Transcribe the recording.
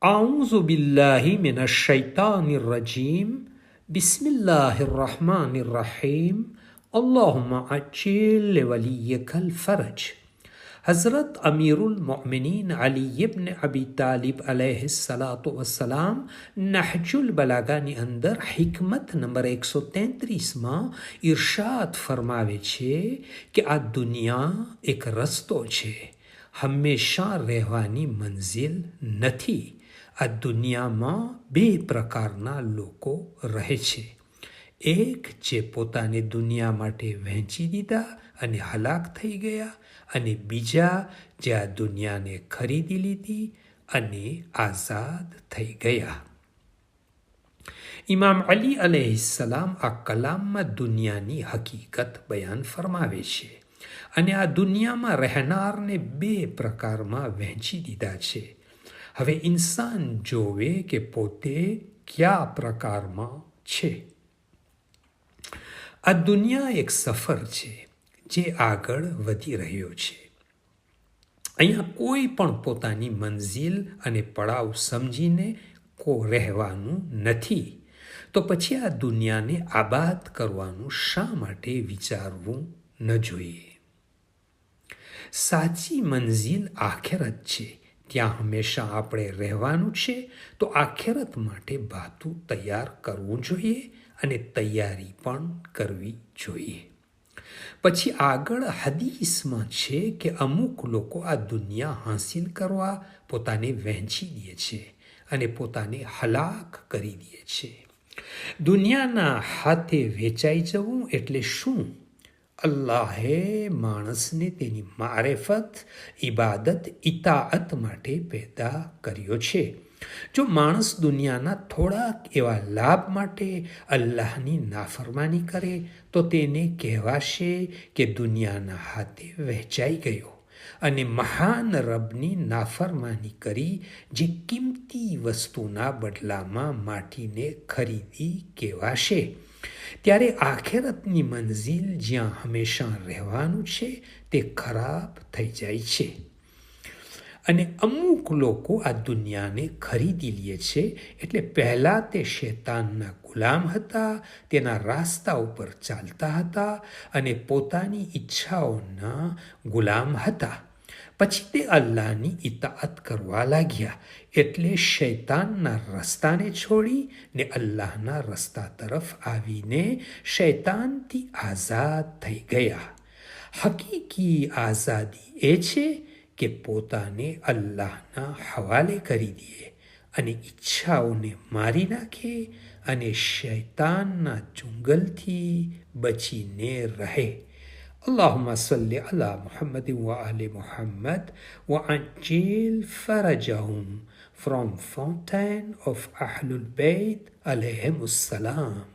أعوذ بالله من الشيطان الرجيم بسم الله الرحمن الرحيم اللهم عجل لوليك الفرج. हज़रत अमीरुल मोमिनीन अली इब्न अबी तालिब अलैहिस्सलातु वस्सलाम नहजुल બલાગાની અંદર હિકમત નંબર 133માં ઇરશાદ ફરમાવે છે કે આ દુનિયા એક રસ્તો છે, હંમેશા રહેવાની મંઝિલ નથી. આ દુનિયામાં બે પ્રકારના લોકો રહે છે. એક જે પોતાને દુનિયા માટે વહેંચી દીધા અને હલાક થઈ ગયા, અને બીજા જે આ દુનિયાને ખરીદી લીધી અને આઝાદ થઈ ગયા. ઇમામ અલી અલૈહિસ્સલામ આ કલામમાં દુનિયાની હકીકત બયાન ફરમાવે છે અને આ દુનિયામાં રહેનારને બે પ્રકારમાં વહેંચી દીધા છે. હવે ઇન્સાન જોવે કે પોતે કયા પ્રકારમાં છે. આ દુનિયા એક સફર છે જે આગળ વધી રહ્યો છે. અહીંયા કોઈ પણ પોતાની મંઝિલ અને પડાવ સમજીને રહેવાનું નથી. તો પછી આ દુનિયાને આબાદ કરવાનું શા માટે વિચારવું ન જોઈએ? સાચી મંઝિલ આખેરત છે. ત્યાં હંમેશા આપણે રહેવાનું છે. તો આખેરત માટે ભાતું તૈયાર કરવું જોઈએ અને તૈયારી પણ કરવી જોઈએ. પછી આગળ હદીસમાં છે કે અમુક લોકો આ દુનિયા હાંસિલ કરવા પોતાને વહેંચી દે છે અને પોતાને હલાક કરી દે છે. દુનિયાના હાથે વેચાઈ જવું એટલે શું? અલ્લાહે માણસને તેની મારેફત, ઇબાદત, ઇતાઅત માટે પેદા કર્યો છે. જો માણસ દુનિયાના થોડાક એવા લાભ માટે અલ્લાહની નાફરમાની કરે તો તેને કહેવાશે કે દુનિયાના હાથે વહેંચાઈ ગયો અને મહાન રબની નાફરમાની કરી જે કિંમતી વસ્તુના બદલામાં માટીને ખરીદી કહેવાશે. ત્યારે આખેરતની મંઝિલ જ્યાં હંમેશા રહેવાનું છે તે ખરાબ થઈ જાય છે. અને અમુક લોકો આ દુનિયાને ખરીદી લે છે એટલે પહેલાં તે શૈતાનના ગુલામ હતા, તેના રાસ્તા ઉપર ચાલતા હતા અને પોતાની ઈચ્છાઓના ગુલામ હતા. પછી તે અલ્લાહની ઇતાઅત કરવા લાગ્યા એટલે શૈતાનના રસ્તાને છોડી ને અલ્લાહના રસ્તા તરફ આવીને શૈતાનથી આઝાદ થઈ ગયા. હકીકી આઝાદી એ છે કે પોતાને અલ્લાહના હવાલે કરી દે અને ઈચ્છાઓને મારી નાખે અને શૈતાનના ચુંગલથી બચીને રહે. اللهم صل على محمد وآل محمد وعجل فرجهم from Fountain of Ahlul Bayt alayhim السلام.